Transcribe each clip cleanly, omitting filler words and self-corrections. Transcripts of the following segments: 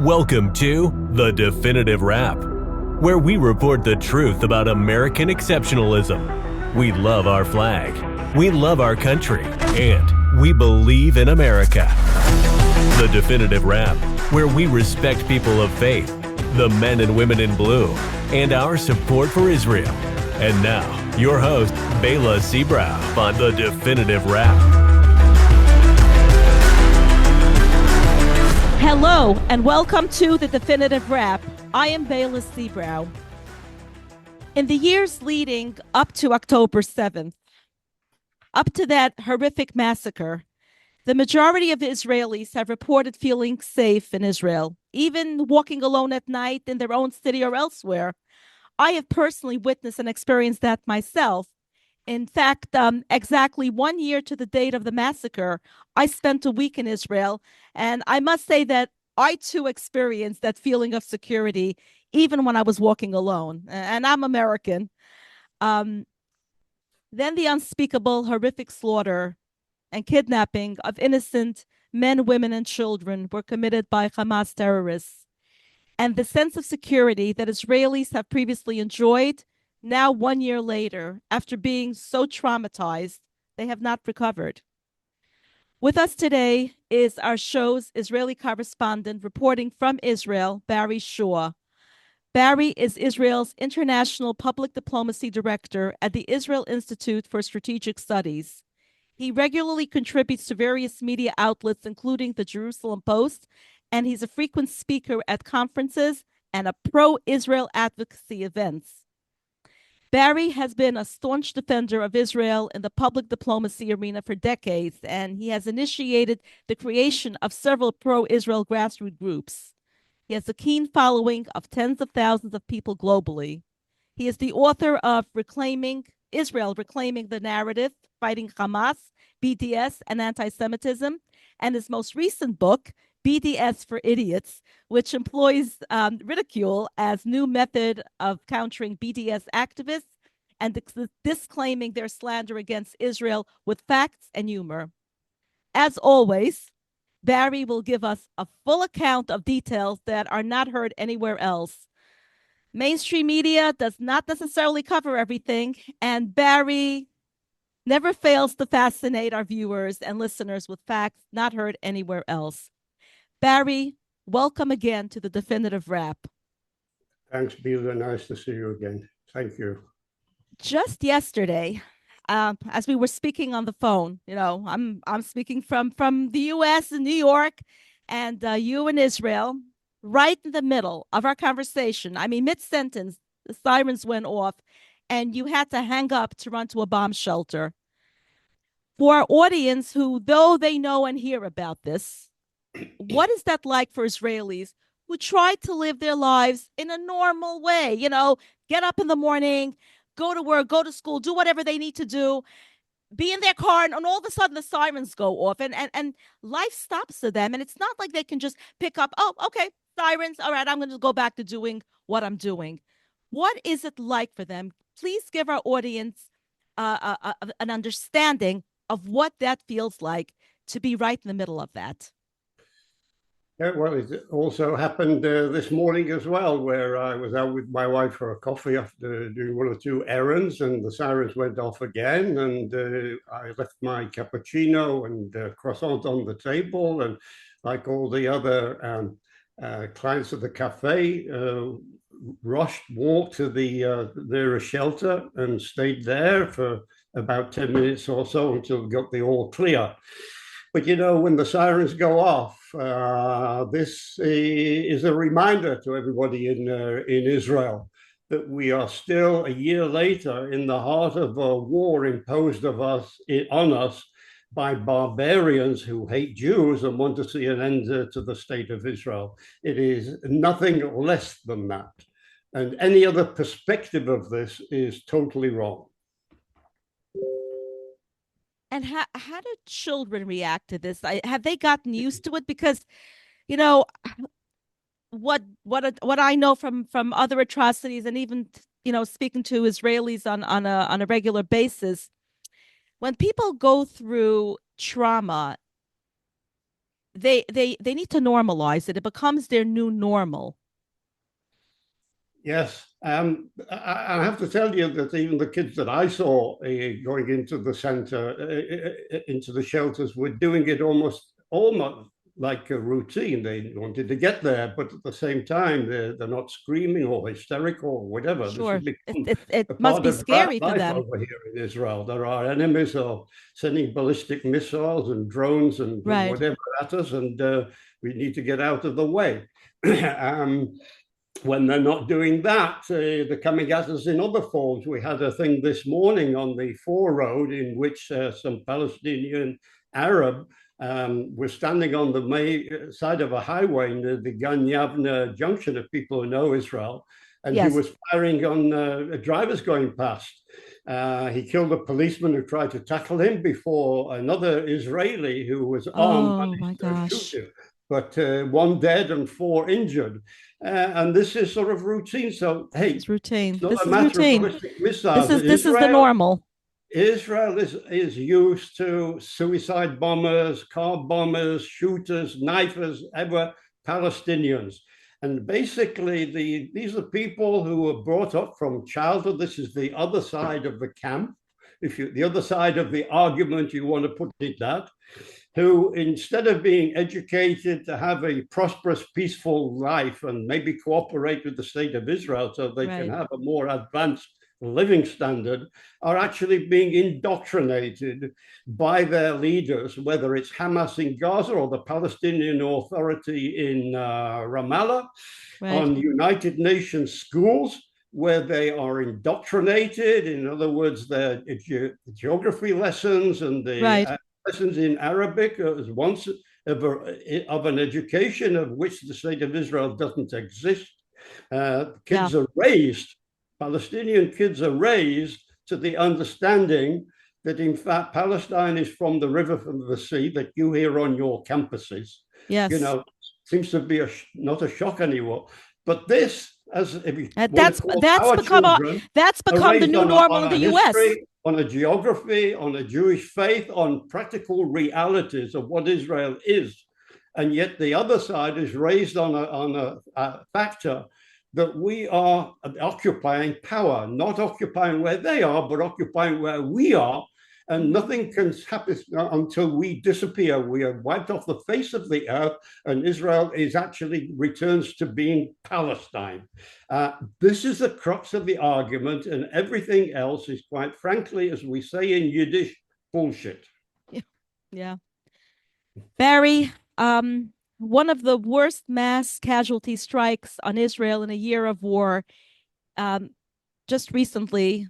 Welcome to The Definitive Wrap, where we report the truth about American exceptionalism. We love our flag, we love our country, and we believe in America. The Definitive Wrap, where we respect people of faith, the men and women in blue, and our support for Israel. And now, your host, Bela Seabrow, on The Definitive Wrap. Hello, and welcome to The Definitive Wrap. I am Bela Seabrow. In the years leading up to October 7th, up to that horrific massacre, the majority of Israelis have reported feeling safe in Israel, even walking alone at night in their own city or elsewhere. I have personally witnessed and experienced that myself. In fact, exactly 1 year to the date of the massacre, I spent a week in Israel, and I must say that I too experienced that feeling of security, even when I was walking alone. And I'm American. Then the unspeakable, horrific slaughter and kidnapping of innocent men, women, and children were committed by Hamas terrorists. And the sense of security that Israelis have previously enjoyed, now 1 year later, after being so traumatized, they have not recovered. With us today is our show's Israeli correspondent reporting from Israel, Barry Shaw. Barry is Israel's International Public Diplomacy Director at the Israel Institute for Strategic Studies. He regularly contributes to various media outlets, including the Jerusalem Post, and he's a frequent speaker at conferences and at pro-Israel advocacy events. Barry has been a staunch defender of Israel in the public diplomacy arena for decades, and he has initiated the creation of several pro-Israel grassroots groups. He has a keen following of tens of thousands of people globally. He is the author of Reclaiming the Narrative, Fighting Hamas, BDS, and Anti-Semitism, and his most recent book, BDS for Idiots, which employs ridicule as new method of countering BDS activists and disclaiming their slander against Israel with facts and humor. As always, Barry will give us a full account of details that are not heard anywhere else. Mainstream media does not necessarily cover everything, and Barry never fails to fascinate our viewers and listeners with facts not heard anywhere else. Barry, welcome again to The Definitive Wrap. Thanks, Bela. Nice to see you again. Thank you. Just yesterday, as we were speaking on the phone, I'm speaking from the U.S. in New York, and you in Israel, right in the middle of our conversation. I mean, mid-sentence, the sirens went off, and you had to hang up to run to a bomb shelter. For our audience who, though they know and hear about this, what is that like for Israelis who try to live their lives in a normal way? Get up in the morning, go to work, go to school, do whatever they need to do, be in their car, and all of a sudden the sirens go off and life stops for them. And it's not like they can just pick up, oh, okay, sirens, all right, I'm going to go back to doing what I'm doing. What is it like for them? Please give our audience an understanding of what that feels like to be right in the middle of that. Yeah, well, it also happened this morning as well, where I was out with my wife for a coffee after doing one or two errands, and the sirens went off again, and I left my cappuccino and croissant on the table, and like all the other clients of the cafe, walked to the nearest shelter and stayed there for about 10 minutes or so until we got the all clear. But when the sirens go off, this is a reminder to everybody in Israel that we are still a year later in the heart of a war imposed on us by barbarians who hate Jews and want to see an end to the state of Israel. It is nothing less than that. And any other perspective of this is totally wrong. And how do children react to this? Have they gotten used to it? Because, what I know from other atrocities, and even speaking to Israelis on a regular basis, when people go through trauma, they need to normalize it. It becomes their new normal. Yes, I have to tell you that even the kids that I saw going into the center, into the shelters, were doing it almost like a routine. They wanted to get there, but at the same time, they're not screaming or hysterical or whatever. Sure, This has become it a must part be of scary for life them. over here in Israel. There are enemies who are sending ballistic missiles and drones and Right. whatever at us, and we need to get out of the way. When they're not doing that, they're coming at us in other forms. We had a thing this morning on the 4 road in which some Palestinian Arab was standing on the side of a highway near the Gan Yavne junction, if people who know Israel, and Yes. he was firing on drivers going past. He killed a policeman who tried to tackle him before another Israeli who was armed. Oh my gosh. But 1 dead and 4 injured. And this is sort of routine. So, hey, It's routine. it's not This a is matter routine. of ballistic missiles. This is the normal. Israel is used to suicide bombers, car bombers, shooters, knifers, ever Palestinians. And basically, these are people who were brought up from childhood. This is the other side of the camp. The other side of the argument, you want to put it that, who, instead of being educated to have a prosperous, peaceful life and maybe cooperate with the state of Israel so they can have a more advanced living standard, are actually being indoctrinated by their leaders, whether it's Hamas in Gaza or the Palestinian Authority in Ramallah, on United Nations schools, where they are indoctrinated. In other words, their geography lessons and the lessons in Arabic as once of an education of which the state of Israel doesn't exist. Kids are raised, Palestinian kids are raised to the understanding that in fact Palestine is from the river from the sea that you hear on your campuses. Yes. You know, seems to be not a shock anymore. But this, as that's become the new normal in the U.S. On a geography, on a Jewish faith, on practical realities of what Israel is, and yet the other side is raised on a factor that we are occupying power, not occupying where they are, but occupying where we are. And nothing can happen until we disappear. We are wiped off the face of the earth, and Israel returns to being Palestine. This is the crux of the argument, and everything else is, quite frankly, as we say in Yiddish, bullshit. Yeah. Barry, one of the worst mass casualty strikes on Israel in a year of war, just recently,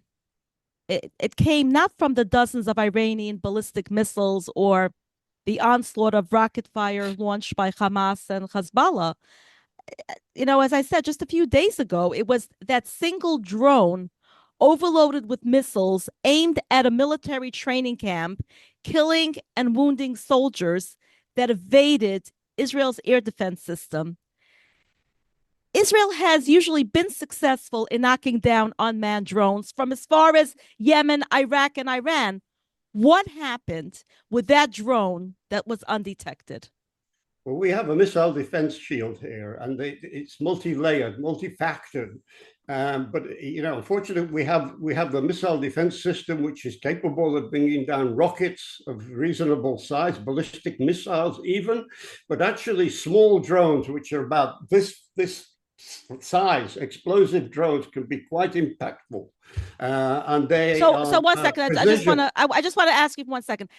it came not from the dozens of Iranian ballistic missiles or the onslaught of rocket fire launched by Hamas and Hezbollah. You know, as I said just a few days ago, it was that single drone overloaded with missiles aimed at a military training camp, killing and wounding soldiers that evaded Israel's air defense system. Israel has usually been successful in knocking down unmanned drones from as far as Yemen, Iraq, and Iran. What happened with that drone that was undetected? Well, we have a missile defense shield here, and it's multi-layered, multi-factored. But you know, unfortunately, we have the missile defense system, which is capable of bringing down rockets of reasonable size, ballistic missiles even, but actually small drones, which are about this size, explosive drones, can be quite impactful. And they so 1 second. I just want to ask you for 1 second.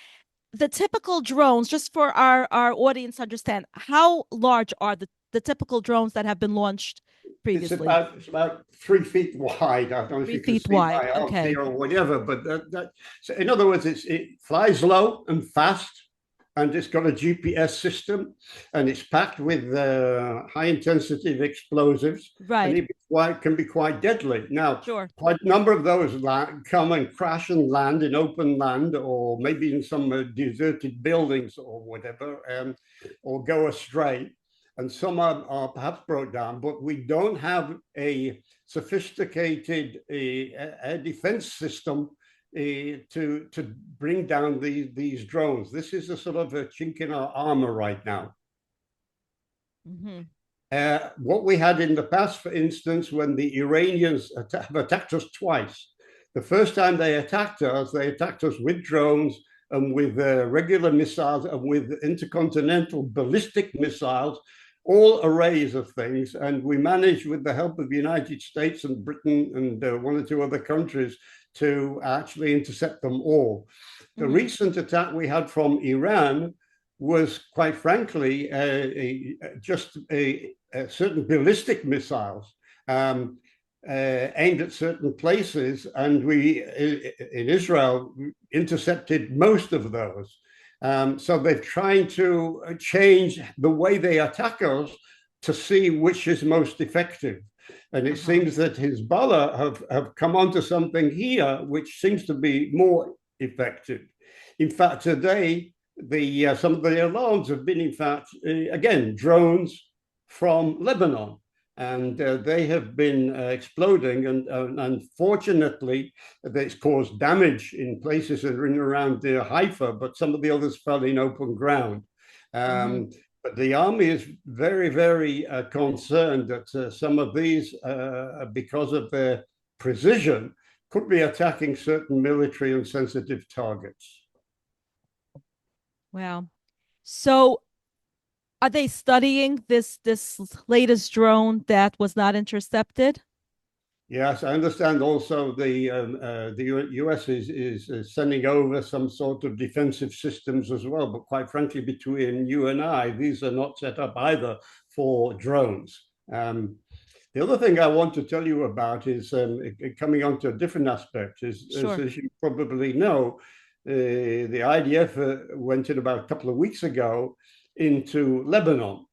The typical drones, just for our audience to understand, how large are the typical drones that have been launched previously? It's about 3 feet wide. I don't know if you can see my arm here or whatever, but so in other words, it flies low and fast, and it's got a GPS system, and it's packed with high intensity explosives. Right. And it can be quite deadly. Now, sure, quite a number of those come and crash and land in open land, or maybe in some deserted buildings or whatever, or go astray. And some are perhaps brought down, but we don't have a sophisticated air defense system to bring down these drones. This is a sort of a chink in our armor right now. Mm-hmm. What we had in the past, for instance, when the Iranians have attacked us twice. The first time they attacked us with drones and with regular missiles and with intercontinental ballistic missiles, all arrays of things. And we managed, with the help of the United States and Britain and one or two other countries, to actually intercept them all. The recent attack we had from Iran was, quite frankly, just a certain ballistic missiles aimed at certain places, and we in Israel intercepted most of those. So they're trying to change the way they attack us to see which is most effective. And it seems that Hezbollah have come onto something here which seems to be more effective. In fact, today, some of the alarms have been, in fact, again, drones from Lebanon. And they have been exploding. And unfortunately, it's caused damage in places that are in around Haifa, but some of the others fell in open ground. But the army is very, very concerned that some of these, because of their precision, could be attacking certain military and sensitive targets. Wow. So are they studying this latest drone that was not intercepted? Yes, I understand also the US is sending over some sort of defensive systems as well. But quite frankly, between you and I, these are not set up either for drones. The other thing I want to tell you about is coming on to a different aspect, Sure. as you probably know, the IDF went in about a couple of weeks ago into Lebanon.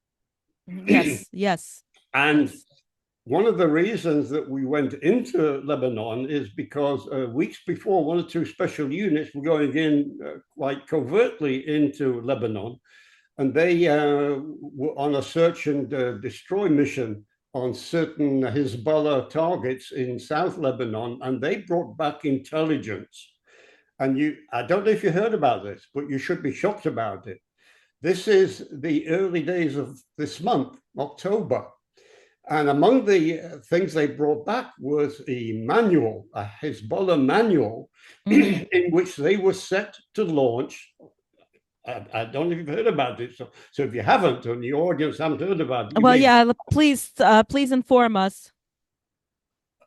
Yes, yes. And one of the reasons that we went into Lebanon is because weeks before, one or two special units were going in quite covertly into Lebanon. And they were on a search and destroy mission on certain Hezbollah targets in South Lebanon. And they brought back intelligence. And I don't know if you heard about this, but you should be shocked about it. This is the early days of this month, October. And among the things they brought back was a manual, a Hezbollah manual, in which they were set to launch. I don't know if you've heard about it. So if you haven't, and the audience haven't heard about it. Well, yeah, please inform us.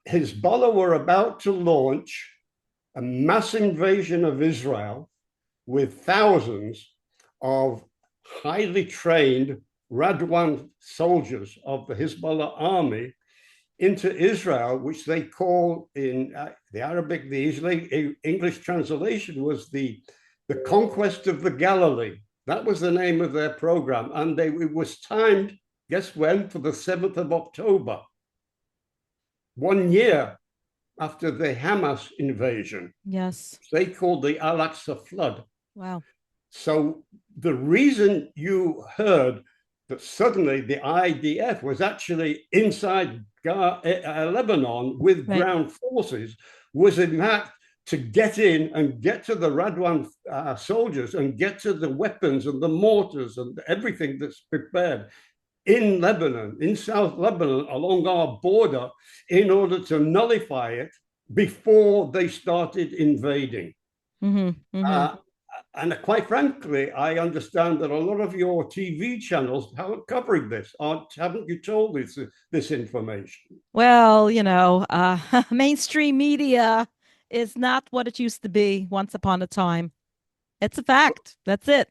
Hezbollah were about to launch a mass invasion of Israel with thousands of highly trained Radwan soldiers of the Hezbollah army into Israel, which they call in the Arabic, the English translation was the conquest of the Galilee. That was the name of their program. And it was timed, guess when, for the 7th of October, 1 year after the Hamas invasion. Yes. They called the Al-Aqsa flood. Wow. So the reason you heard that suddenly the IDF was actually inside Lebanon with ground forces was in fact to get in and get to the Radwan soldiers and get to the weapons and the mortars and everything that's prepared in Lebanon, in South Lebanon, along our border, in order to nullify it before they started invading. And quite frankly, I understand that a lot of your TV channels aren't covering this. Haven't you told this information? Well, mainstream media is not what it used to be once upon a time. It's a fact. That's it.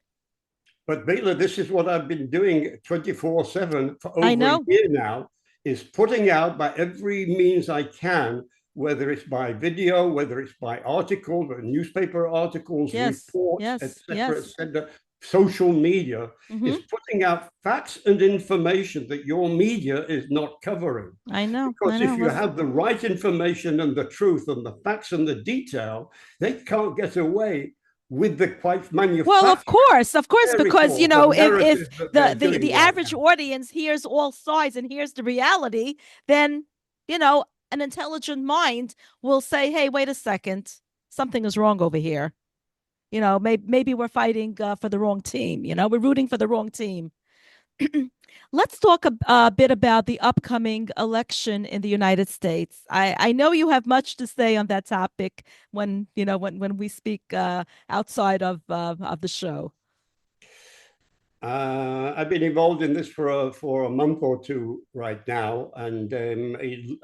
But Bela, this is what I've been doing 24/7 for over a year now, is putting out by every means I can, whether it's by video, whether it's by articles, or newspaper articles, reports, etc., social media, is putting out facts and information that your media is not covering. I know. Because if you have the right information and the truth and the facts and the detail, they can't get away with the quite manufactured. Well, of course, because if the average audience hears all sides and hears the reality, then an intelligent mind will say, hey, wait a second, something is wrong over here. Maybe we're fighting for the wrong team. We're rooting for the wrong team. Let's talk a bit about the upcoming election in the United States. I know you have much to say on that topic when we speak outside of the show. I've been involved in this for a month or two right now, and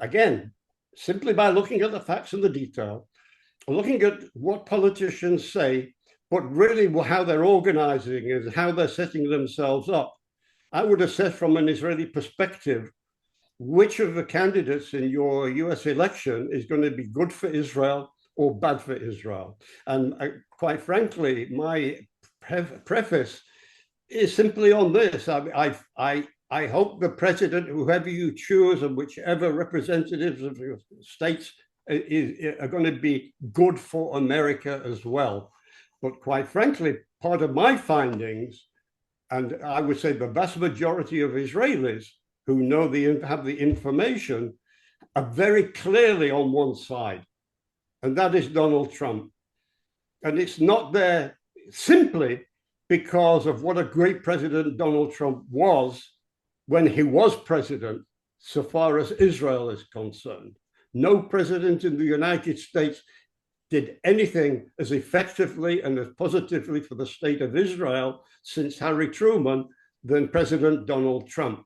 again, simply by looking at the facts and the detail, looking at what politicians say, but really how they're organizing and how they're setting themselves up, I would assess from an Israeli perspective which of the candidates in your US election is going to be good for Israel or bad for Israel. And quite frankly, my preface is simply on this. I hope the president, whoever you choose, and whichever representatives of your states are going to be good for America as well. But quite frankly, part of my findings, and I would say the vast majority of Israelis who have the information, are very clearly on one side, and that is Donald Trump. And it's not there simply because of what a great president Donald Trump was when he was president, so far as Israel is concerned. No president in the United States did anything as effectively and as positively for the state of Israel since Harry Truman than President Donald Trump.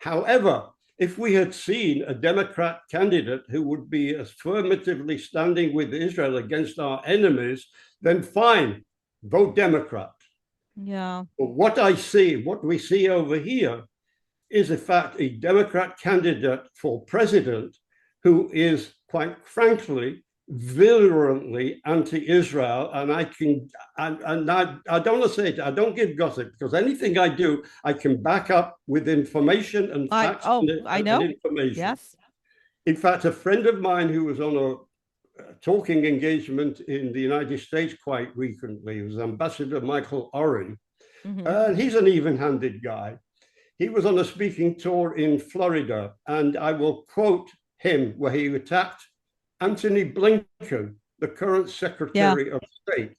However, if we had seen a Democrat candidate who would be affirmatively standing with Israel against our enemies, then fine, vote Democrat. Yeah. But what we see over here is in fact a Democrat candidate for president who is, quite frankly, virulently anti-Israel, and I don't want to say it, I don't give gossip, because anything I do, I can back up with information and facts. I know. And information. Yes. In fact, a friend of mine who was on a talking engagement in the United States quite recently was Ambassador Michael Oren, and he's an even-handed guy. He was on a speaking tour in Florida, and I will quote him where he attacked Antony Blinken, the current Secretary of State.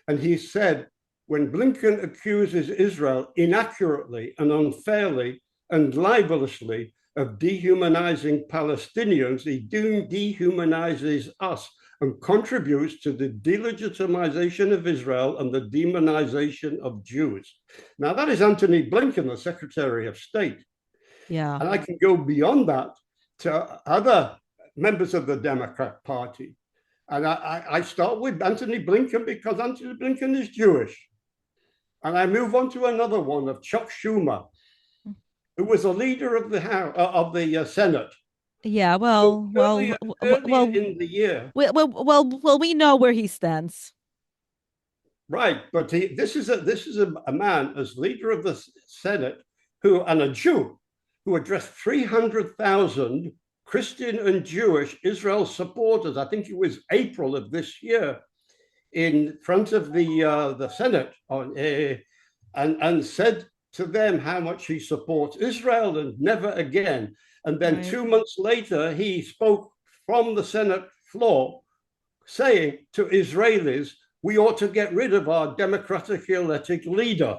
And he said, when Blinken accuses Israel inaccurately and unfairly and libelously of dehumanizing Palestinians, he dehumanizes us and contributes to the delegitimization of Israel and the demonization of Jews. Now, that is Antony Blinken, the Secretary of State. Yeah. And I can go beyond that to other members of the Democrat Party. And I start with Antony Blinken because Antony Blinken is Jewish. And I move on to another one of Chuck Schumer, who was a leader of the Senate. Yeah, earlier in the year. We know where he stands. Right, but this is a man as leader of the Senate and a Jew who addressed 300,000 Christian and Jewish Israel supporters. I think it was April of this year, in front of the Senate, and said to them how much he supports Israel and never again. And then 2 months later, he spoke from the Senate floor saying to Israelis, we ought to get rid of our democratically elected leader,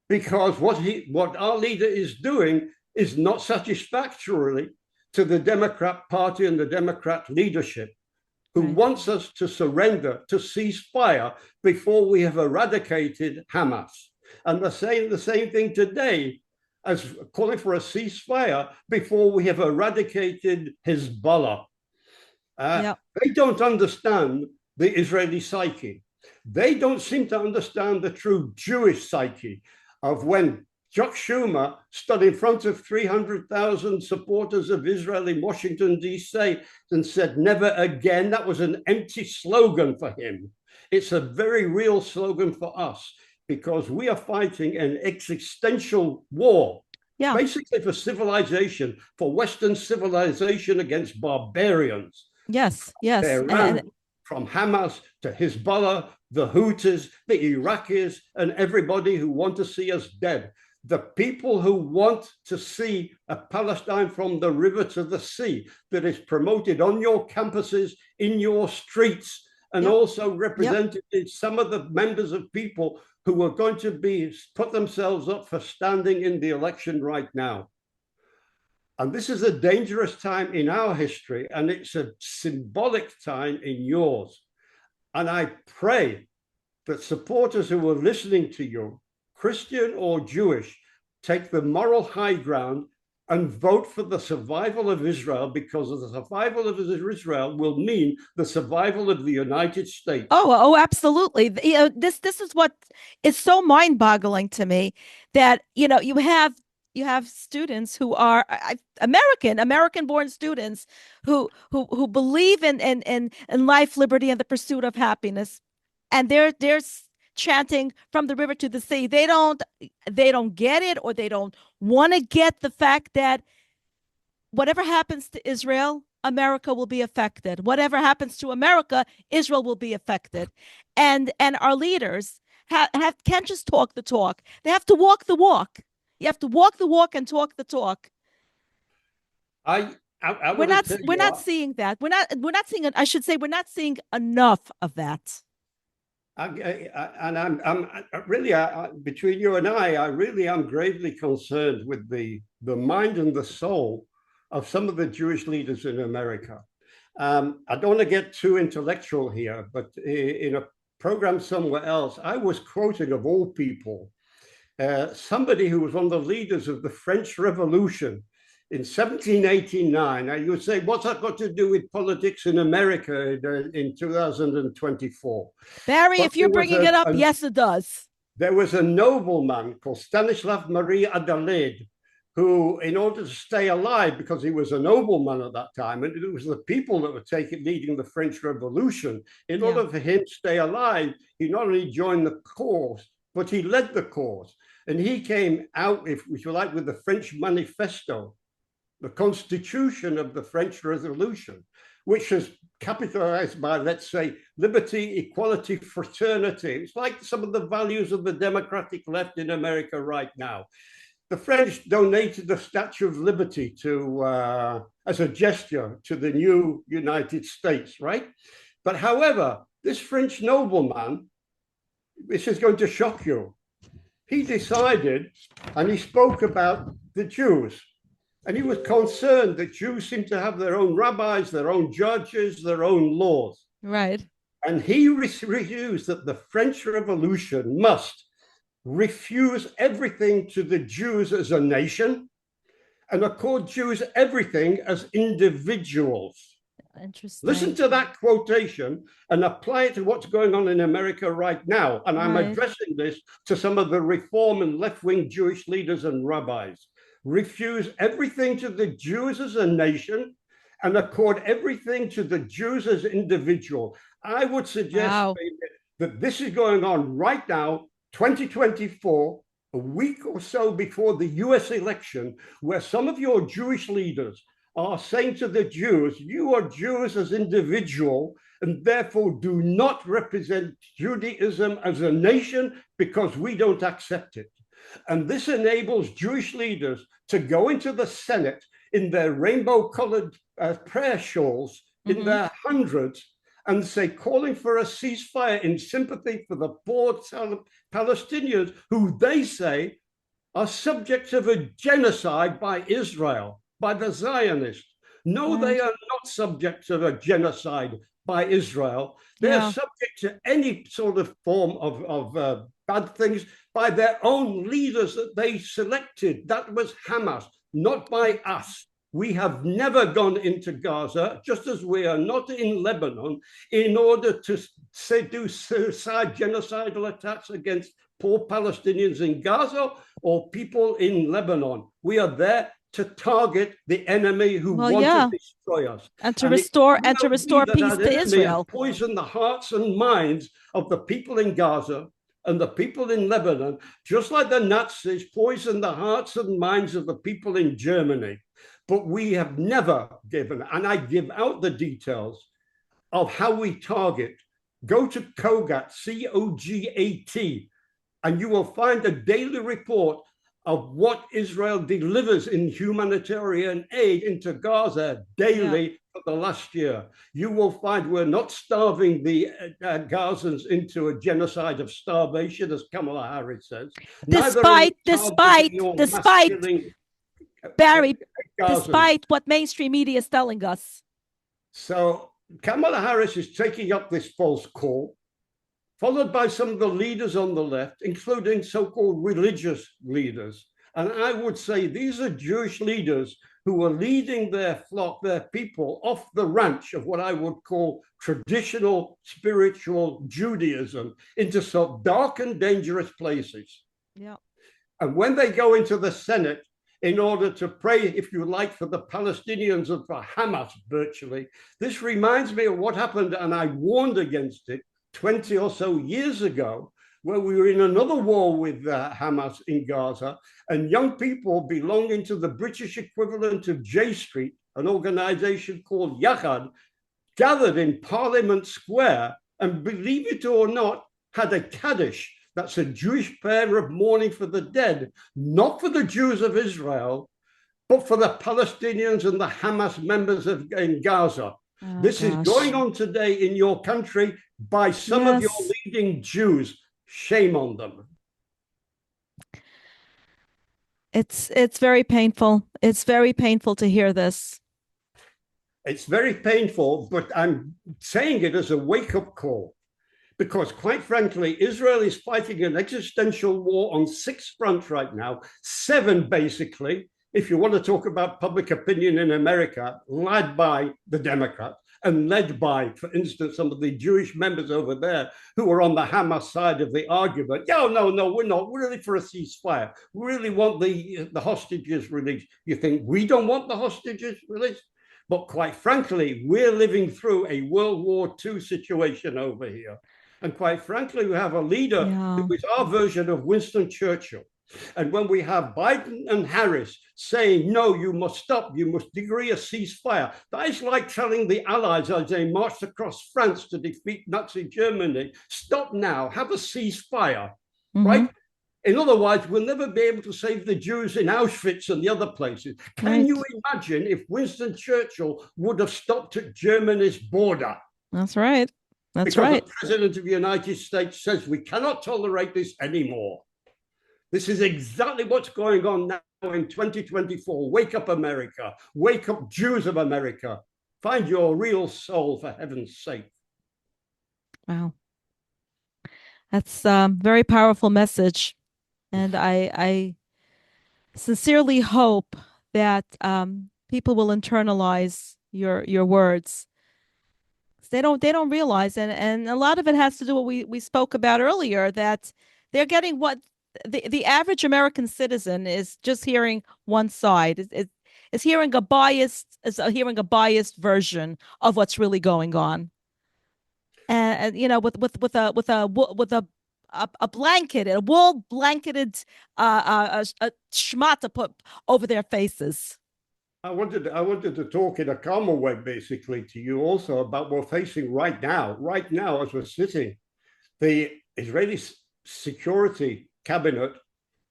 because what our leader is doing is not satisfactorily to the Democrat Party and the Democrat leadership, who wants us to surrender, to cease fire before we have eradicated Hamas. And they're saying the same thing today as calling for a ceasefire before we have eradicated Hezbollah. They don't understand the Israeli psyche. They don't seem to understand the true Jewish psyche of when Chuck Schumer stood in front of 300,000 supporters of Israel in Washington, D.C. and said, never again. That was an empty slogan for him. It's a very real slogan for us, because we are fighting an existential war, basically for civilization, for Western civilization against barbarians. Yes. From Hamas to Hezbollah, the Houthis, the Iraqis, and everybody who want to see us dead. the people who want to see a Palestine from the river to the sea that is promoted on your campuses, in your streets, and also represented in some of the members of people who are going to be put themselves up for standing in the election right now. And this is a dangerous time in our history, and it's a symbolic time in yours. And I pray that supporters who are listening to you, Christian or Jewish, take the moral high ground and vote for the survival of Israel, because the survival of Israel will mean the survival of the United States. Oh, absolutely. This is what is so mind-boggling to me, that you have students who are American-born students who believe in life, liberty, and the pursuit of happiness, and they're chanting from the river to the sea. They don't get it, or they don't want to get the fact that whatever happens to Israel, America will be affected. Whatever happens to America, Israel will be affected. And our leaders can't just talk the talk. They have to walk the walk. You have to walk the walk and talk the talk. We're not seeing that. We're not seeing it. I should say we're not seeing enough of that. And I'm really, between you and I really am gravely concerned with the mind and the soul of some of the Jewish leaders in America. I don't want to get too intellectual here, but in a program somewhere else, I was quoting, of all people, somebody who was one of the leaders of the French Revolution in 1789. Now you would say, what's that got to do with politics in America in 2024? Barry, if you're bringing it up, yes, it does. There was a nobleman called Stanislav Marie Adelaide, who, in order to stay alive, because he was a nobleman at that time, and it was the people that were leading the French Revolution, in order for him to stay alive, he not only joined the cause, but he led the cause. And he came out, if you like, with the French Manifesto, the constitution of the French Revolution, which is capitalized by, let's say, liberty, equality, fraternity. It's like some of the values of the democratic left in America right now. The French donated the Statue of Liberty to as a gesture to the new United States, right? But however, this French nobleman, this is going to shock you, he decided, and he spoke about the Jews. And he was concerned that Jews seem to have their own rabbis, their own judges, their own laws. Right. And he refused that the French Revolution must refuse everything to the Jews as a nation and accord Jews everything as individuals. Interesting. Listen to that quotation and apply it to what's going on in America right now. And I'm addressing this to some of the reform and left-wing Jewish leaders and rabbis. Refuse everything to the Jews as a nation and accord everything to the Jews as individual. I would suggest that this is going on right now, 2024, a week or so before the US election, where some of your Jewish leaders are saying to the Jews, you are Jews as individual, and therefore do not represent Judaism as a nation because we don't accept it. And this enables Jewish leaders to go into the Senate in their rainbow-colored prayer shawls, in their hundreds, and say, calling for a ceasefire in sympathy for the poor Palestinians, who they say are subjects of a genocide by Israel, by the Zionists. No, they are not subjects of a genocide by Israel. They are subject to any sort of form of bad things by their own leaders that they selected. That was Hamas, not by us. We have never gone into Gaza, just as we are not in Lebanon, in order to do suicide, genocidal attacks against poor Palestinians in Gaza or people in Lebanon. We are there to target the enemy who want to destroy us. And to restore peace to Israel. Poison the hearts and minds of the people in Gaza and the people in Lebanon, just like the Nazis poisoned the hearts and minds of the people in Germany. But we have never given, and I give out the details of how we target. Go to COGAT, C-O-G-A-T, and you will find a daily report of what Israel delivers in humanitarian aid into Gaza daily for the last year, you will find we're not starving the Gazans into a genocide of starvation, as Kamala Harris says. Despite Barry, Gazans. despite what mainstream media is telling us. So Kamala Harris is taking up this false call, followed by some of the leaders on the left, including so-called religious leaders. And I would say these are Jewish leaders who are leading their flock, their people, off the ranch of what I would call traditional spiritual Judaism into some dark and dangerous places. Yeah. And when they go into the Senate, in order to pray, if you like, for the Palestinians and for Hamas virtually, this reminds me of what happened, and I warned against it 20 or so years ago, where we were in another war with Hamas in Gaza, and young people belonging to the British equivalent of J Street, an organization called Yachad, gathered in Parliament Square and, believe it or not, had a Kaddish. That's a Jewish prayer of mourning for the dead, not for the Jews of Israel, but for the Palestinians and the Hamas members in Gaza. Oh, this is going on today in your country by some of your leading Jews. Shame on them. It's very painful. It's very painful to hear this. It's very painful, but I'm saying it as a wake-up call. Because quite frankly, Israel is fighting an existential war on 6 fronts right now, 7 basically, if you want to talk about public opinion in America, led by the Democrats and led by, for instance, some of the Jewish members over there who are on the Hamas side of the argument. No, we're not. We're really for a ceasefire. We really want the hostages released. You think we don't want the hostages released? But quite frankly, we're living through a World War II situation over here. And quite frankly, we have a leader who is our version of Winston Churchill. And when we have Biden and Harris saying, no, you must stop, you must agree a ceasefire, that is like telling the Allies as they marched across France to defeat Nazi Germany, stop now, have a ceasefire, right? In other words, we'll never be able to save the Jews in Auschwitz and the other places. Can you imagine if Winston Churchill would have stopped at Germany's border? That's right. That's because right. The President of the United States says we cannot tolerate this anymore. This is exactly what's going on now in 2024. Wake up, America. Wake up, Jews of America. Find your real soul, for heaven's sake. Wow. That's a very powerful message. And I sincerely hope that people will internalize your words. They don't realize, and a lot of it has to do with what we spoke about earlier, that they're getting what the average American citizen is just hearing one side, is hearing a biased version of what's really going on, and you know, with a blanket, a wool blanketed a schma to put over their faces. I wanted to talk in a calmer way, basically, to you also about what we're facing right now as we're sitting. The Israeli security cabinet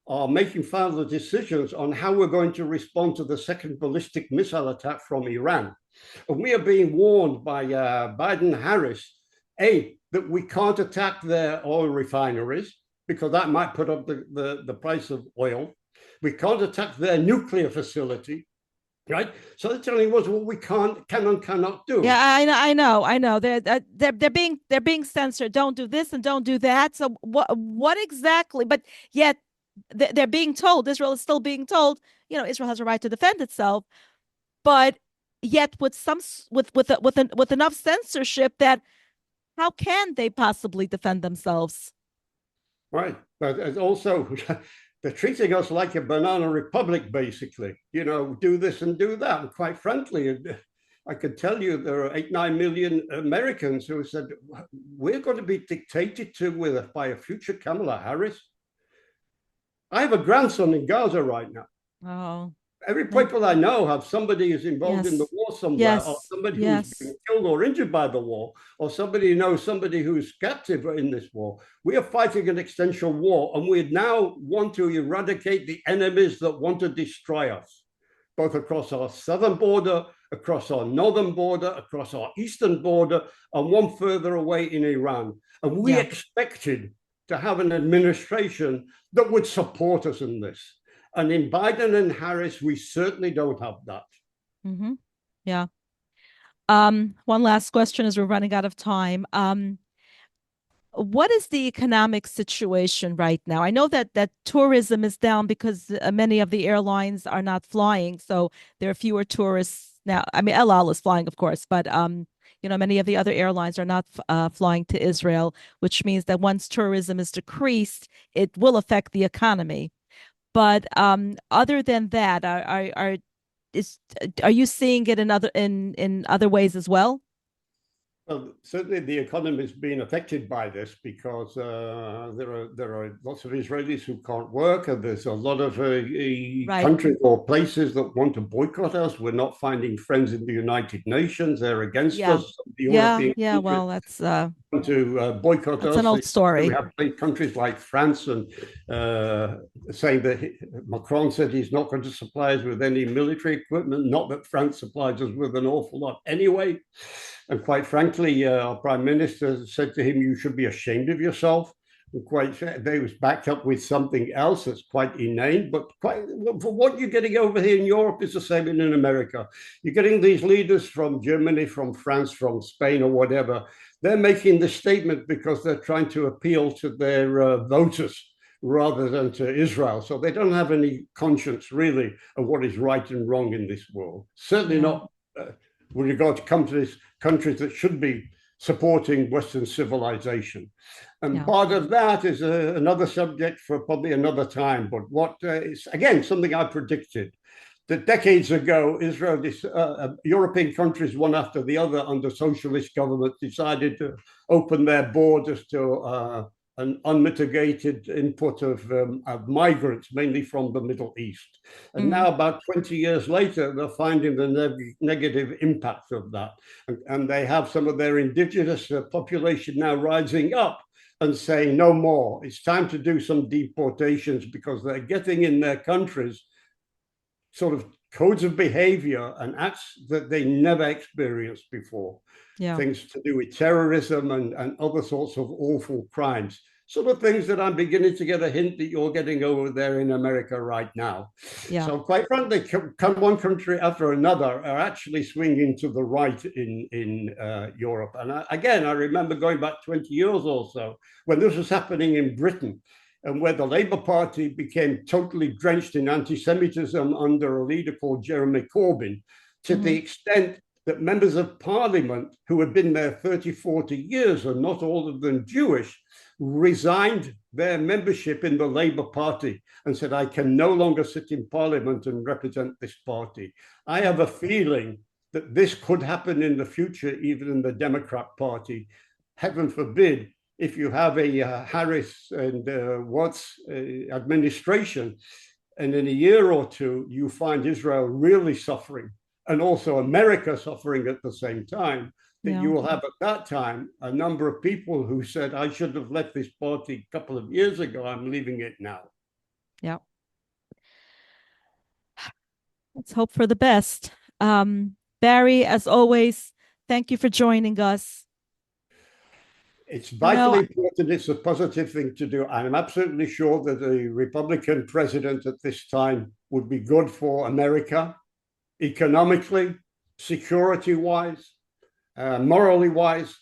are making final decisions on how we're going to respond to the second ballistic missile attack from Iran. And we are being warned by Biden-Harris, that we can't attack their oil refineries because that might put up the price of oil. We can't attack their nuclear facility. Right, so they're telling us what we can and cannot do. Yeah, I know. They're being censored. Don't do this and don't do that. So what exactly? But yet they're being told. Israel is still being told. You know, Israel has a right to defend itself. But yet, with enough censorship, that how can they possibly defend themselves? Right, but it's also. They're treating us like a banana republic, basically. You know, do this and do that. And quite frankly, I can tell you there are 8-9 million Americans who said, we're going to be dictated to by a future Kamala Harris. I have a grandson in Gaza right now. Oh. Every Yeah. people I know have somebody who's involved in the Yes. war somewhere, or Yes. somebody who's been Yes. killed or injured by the war, or somebody who knows somebody who's captive in this war. We are fighting an extensional war, and we now want to eradicate the enemies that want to destroy us, both across our southern border, across our northern border, across our eastern border, and one further away in Iran. And we Yeah. expected to have an administration that would support us in this. And in Biden and Harris, we certainly don't have that. Mm-hmm. Yeah. One last question as we're running out of time. What is the economic situation right now? I know that tourism is down because many of the airlines are not flying, so there are fewer tourists now. I mean, El Al is flying, of course, but many of the other airlines are not flying to Israel, which means that once tourism is decreased, it will affect the economy. But other than that, are you seeing it in other ways as well? Well, certainly the economy is being affected by this because there are lots of Israelis who can't work, and there's a lot of Right. countries or places that want to boycott us. We're not finding friends in the United Nations; they're against Yeah. us. The Yeah. European Yeah. countries Well, that's want to boycott an us. old We story. have countries like France and saying that Macron said he's not going to supply us with any military equipment. Not that France supplies us with an awful lot anyway. And quite frankly, our prime minister said to him, "You should be ashamed of yourself." And quite, they was backed up with something else that's quite inane. But quite for what you're getting over here in Europe is the same in America. You're getting these leaders from Germany, from France, from Spain, or whatever. They're making this statement because they're trying to appeal to their voters rather than to Israel. So they don't have any conscience really of what is right and wrong in this world. Certainly Yeah. not with regard to countries that should be supporting Western civilization. And Yeah. part of that is another subject for probably another time. But what is, again, something I predicted that decades ago, European countries, one after the other, under socialist governments, decided to open their borders to an unmitigated input of migrants, mainly from the Middle East. And Mm. now, about 20 years later, they're finding the negative impact of that. And they have some of their indigenous population now rising up and saying, no more. It's time to do some deportations because they're getting in their countries sort of codes of behavior and acts that they never experienced before. Yeah. Things to do with terrorism and other sorts of awful crimes. Sort of things that I'm beginning to get a hint that you're getting over there in America right now. Yeah. So quite frankly, one country after another are actually swinging to the right in Europe. And I remember going back 20 years or so when this was happening in Britain, and where the Labour Party became totally drenched in anti-Semitism under a leader called Jeremy Corbyn, to the extent that members of parliament who had been there 30, 40 years, and not all of them Jewish, resigned their membership in the Labour Party and said, I can no longer sit in parliament and represent this party. I have a feeling that this could happen in the future, even in the Democrat Party. Heaven forbid, if you have a Harris and Watts administration, and in a year or two, you find Israel really suffering, and also America suffering at the same time, that Yeah. you will have at that time a number of people who said, I should have left this party a couple of years ago, I'm leaving it now. Yeah. Let's hope for the best. Barry, as always, thank you for joining us. It's vitally important. It's a positive thing to do. I'm absolutely sure that a Republican president at this time would be good for America, economically, security-wise, morally wise,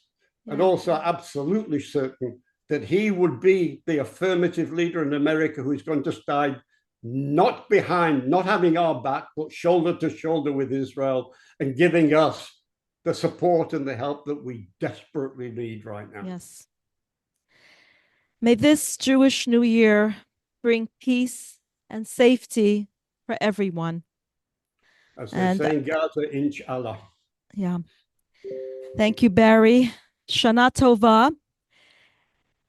and also absolutely certain that he would be the affirmative leader in America who's going to stand not behind, not having our back, but shoulder to shoulder with Israel and giving us the support and the help that we desperately need right now. Yes. May this Jewish New Year bring peace and safety for everyone. As they say in Gaza, inshallah. Yeah. Thank you, Barry. Shana Tova.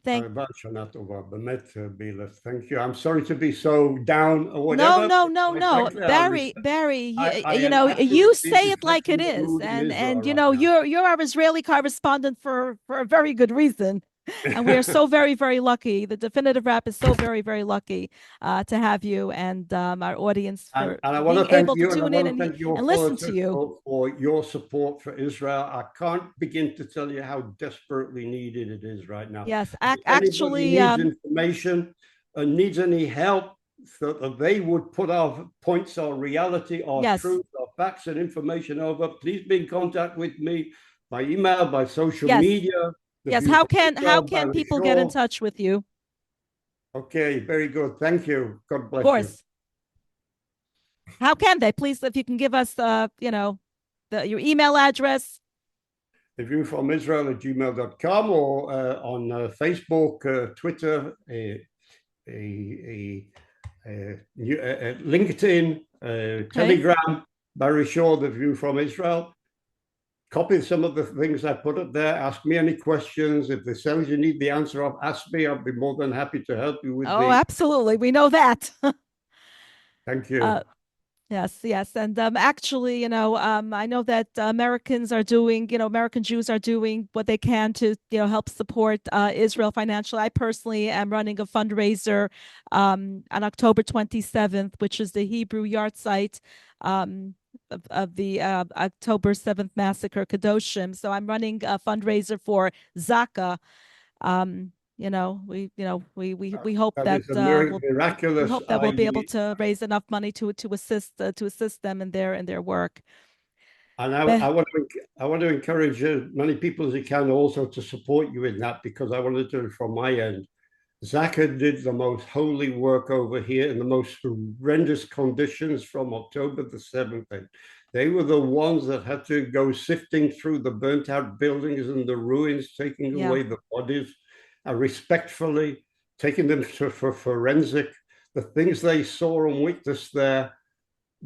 Thank Thank you. I'm sorry to be so down or No, whatever. no, no, Quite no. frankly, Barry, I you am know, you accurately say it like reflecting it the is. mood in Israel And you right know, now. you're our Israeli correspondent for a very good reason. And we are so very, very lucky. The Definitive Rap is so very, very lucky to have you and our audience And for I want being to thank able to you, and I tune in want to thank your and listen to politics you. for your support for Israel. I can't begin to tell you how desperately needed it is right now. Yes, If anybody actually, needs information and needs any help, so that they would put our points, our reality, our yes, truth, our facts and information over, please be in contact with me by email, by social yes, media. The yes. View from How Israel, can Barry people get in Shaw. touch with you? Okay, very good. Thank you. God Of bless you. course. How can they? Please, if you can give us, you know, your email address. theviewfromisrael@gmail.com or on Facebook, Twitter, LinkedIn, Okay. Telegram, Barry Shaw, The View from Israel. Copy some of the things I put up there. Ask me any questions. If there's something you need the answer of, ask me. I'll be more than happy to help you with Oh, absolutely. We know that. Thank you. Yes, yes. And actually, you know, I know that Americans are doing, you know, American Jews are doing what they can to, you know, help support Israel financially. I personally am running a fundraiser on October 27th, which is the Hebrew yard site of the October 7th massacre, Kedoshim. So I'm running a fundraiser for Zaka. You know, we hope That that is a we miraculous hope that we'll be able idea. to raise enough money to assist them in their work. And But I want to encourage as many people as you can also to support you in that, because I want to do it from my end. Zaka did the most holy work over here in the most horrendous conditions from October the 7th. They were the ones that had to go sifting through the burnt out buildings and the ruins, taking Yeah. away the bodies, respectfully taking them for forensic. The things they saw and witnessed there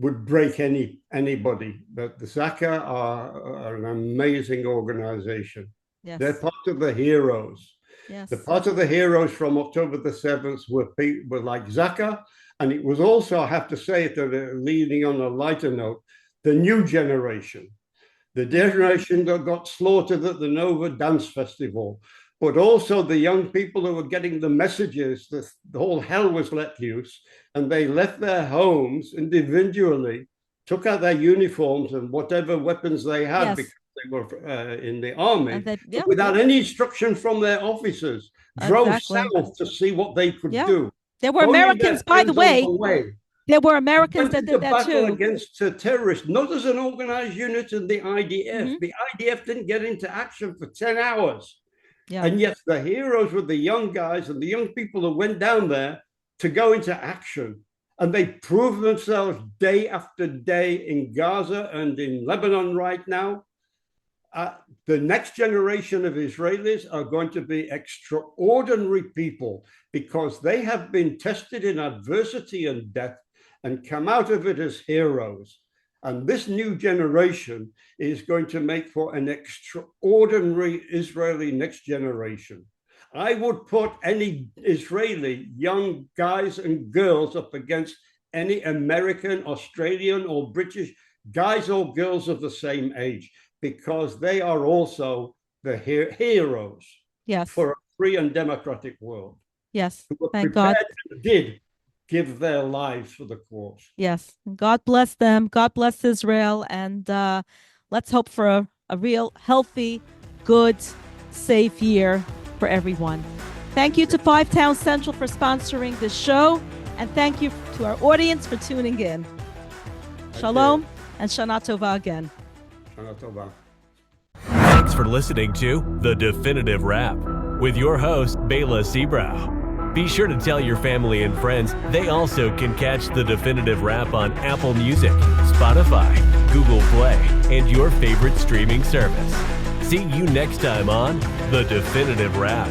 would break anybody. But the Zaka are an amazing organization. yes, They're part of the heroes. yes, The part of the heroes from October the 7th were like Zaka. And it was also, I have to say it, leading on a lighter note, the new generation. The generation that got slaughtered at the Nova Dance Festival, but also the young people who were getting the messages that the whole hell was let loose, and they left their homes individually, took out their uniforms and whatever weapons they had, yes. because they were in the army, And they, yeah, without any instruction from their officers, drove exactly. south to see what they could Yeah. do. There were Only Americans, their by the friends way. on way. There were Americans Went that to did the that battle too. against terrorists, not as an organized unit in the IDF. Mhm. The IDF didn't get into action for 10 hours. Yeah. And yet the heroes were the young guys and the young people who went down there to go into action. And they proved themselves day after day in Gaza and in Lebanon right now. The next generation of Israelis are going to be extraordinary people, because they have been tested in adversity and death and come out of it as heroes. And this new generation is going to make for an extraordinary Israeli next generation. I would put any Israeli young guys and girls up against any American, Australian, or British guys or girls of the same age, because they are also the heroes, yes, for a free and democratic world. Yes. Who were Thank God. and did give their lives for the cause. Yes. God bless them. God bless Israel. And let's hope for a real healthy, good, safe year for everyone. Thank you to Five Town Central for sponsoring this show. And thank you to our audience for tuning in. Shalom and Shana Tova again. Shana Tova. Thanks for listening to The Definitive Rap with your host, Bela Seabrow. Be sure to tell your family and friends they also can catch The Definitive Rap on Apple Music, Spotify, Google Play, and your favorite streaming service. See you next time on The Definitive Rap.